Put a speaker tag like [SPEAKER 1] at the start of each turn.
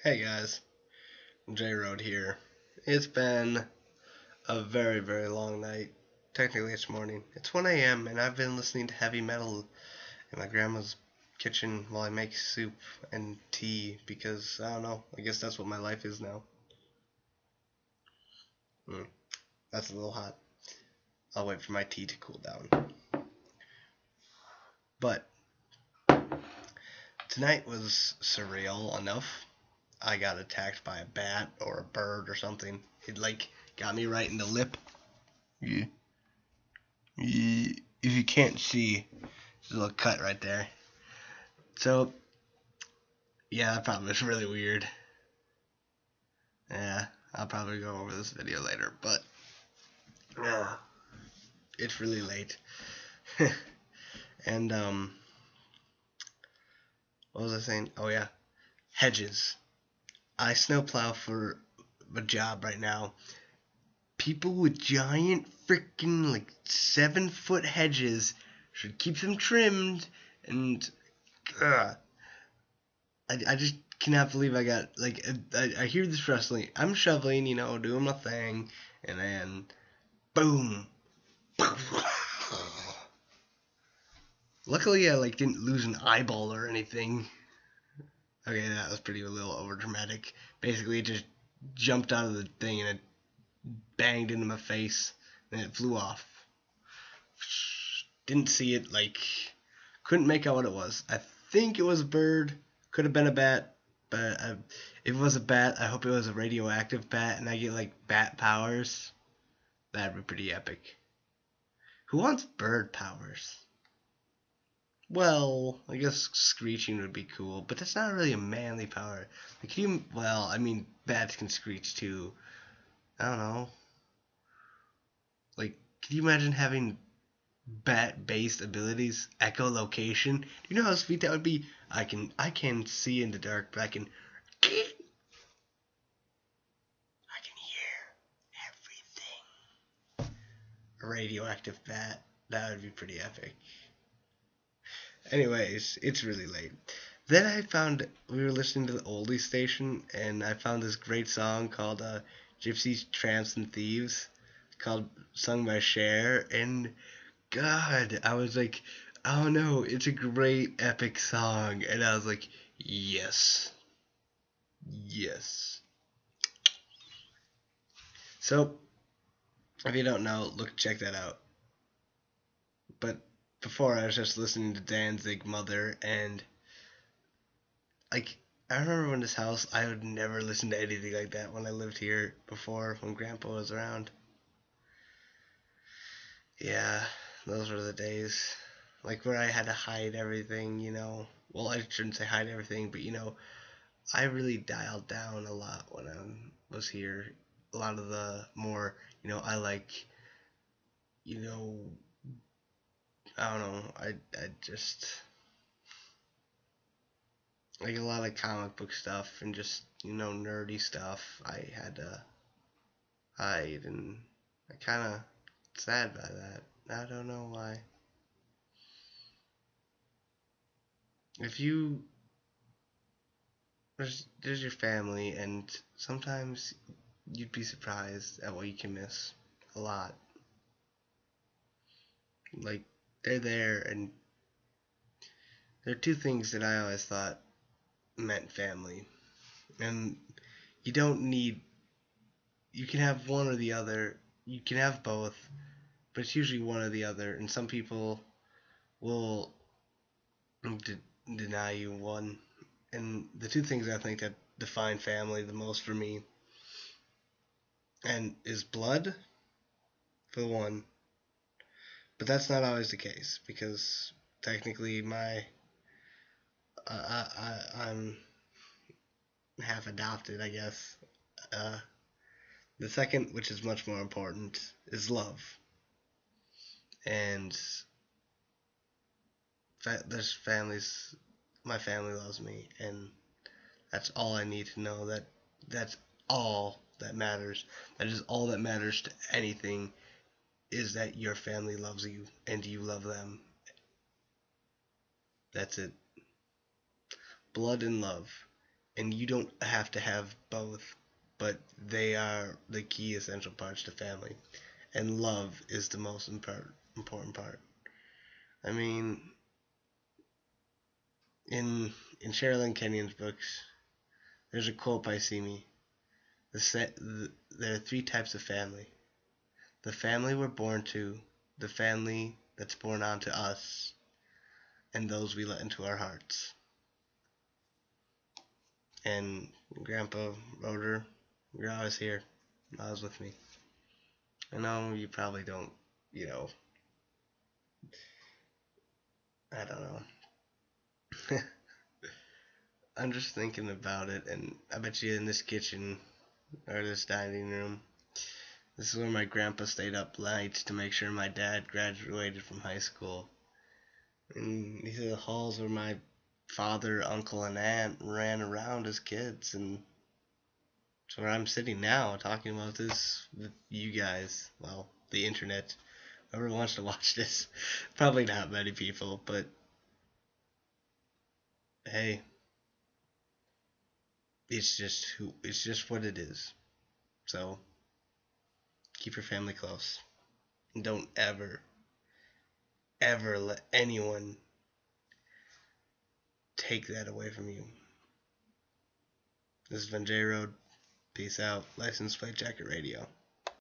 [SPEAKER 1] Hey guys, J Road here. It's been a very, very long night. Technically, it's morning. It's 1 a.m., and I've been listening to heavy metal in my grandma's kitchen while I make soup and tea because I don't know. I guess that's what my life is now. Mm, that's a little hot. I'll wait for my tea to cool down. But tonight was surreal enough. I got attacked by a bat or a bird or something. It got me right in the lip. Yeah. If you can't see, there's a little cut right there. So, yeah, that probably was really weird. Yeah, I'll probably go over this video later, but yeah, it's really late. And what was I saying? Oh yeah, hedges. I snowplow for a job right now. People with giant freaking 7 foot hedges should keep them trimmed, and uh, I just cannot believe I got I hear this wrestling. I'm shoveling, doing my thing, and then boom. Luckily, I didn't lose an eyeball or anything. Okay, that was pretty a little over dramatic. Basically, it just jumped out of the thing and it banged into my face, and it flew off. Didn't see it. Couldn't make out what it was. I think it was a bird. Could have been a bat, but if it was a bat, I hope it was a radioactive bat, and I get bat powers. That'd be pretty epic. Who wants bird powers? Well, I guess screeching would be cool, but that's not really a manly power. Can you? Well, I mean, bats can screech too. I don't know. Can you imagine having bat-based abilities? Echolocation. Do you know how sweet that would be? I can see in the dark, but I can hear everything. A radioactive bat. That would be pretty epic. Anyways, it's really late. Then I found we were listening to the oldie station, and I found this great song called "Gypsies, Tramps, and Thieves," called sung by Cher, and God, I was like, oh no, it's a great epic song, and I was like, yes, yes. So if you don't know, check that out. But before I was just listening to Danzig Mother, and like I remember when this house, I would never listen to anything like that when I lived here before, when Grandpa was around. Yeah, those were the days. Where I had to hide everything. Well, I shouldn't say hide everything, but I really dialed down a lot when I was here. A lot of the more, I you know, I don't know, I just like a lot of comic book stuff and just, nerdy stuff. I had to hide, and I kind of sad by that. I don't know why. If you there's your family, and sometimes you'd be surprised at what you can miss a lot. Like they're there, and there are two things that I always thought meant family, and you don't need. You can have one or the other. You can have both, but it's usually one or the other. And some people will deny you one. And the two things I think that define family the most for me, and is blood for one, but that's not always the case because technically I'm half adopted, I guess. Uh, the second, which is much more important, is love. And there's families. My family loves me, and that's all I need to know. That's all that matters. That is all that matters to anything, is that your family loves you and you love them. That's it. Blood and love. and you don't have to have both, but they are the key essential parts to family. And love is the most important part. I mean, in Sherilyn Kenyon's books, there's a quote by Simi. There are three types of family: the family we're born to, the family that's born onto us, and those we let into our hearts. And Grandpa wrote her, you're always here, always with me. I know you probably don't, you know, I don't know. I'm just thinking about it, and I bet you in this kitchen or this dining room, this is where my grandpa stayed up nights to make sure my dad graduated from high school. And these are the halls where my father, uncle, and aunt ran around as kids, and it's where I'm sitting now talking about this with you guys. Well, the internet. Whoever wants to watch this. Probably not many people, but hey, it's just what it is. So keep your family close. And don't ever let anyone take that away from you. This has been J Road. Peace out. License Plate Jacket Radio.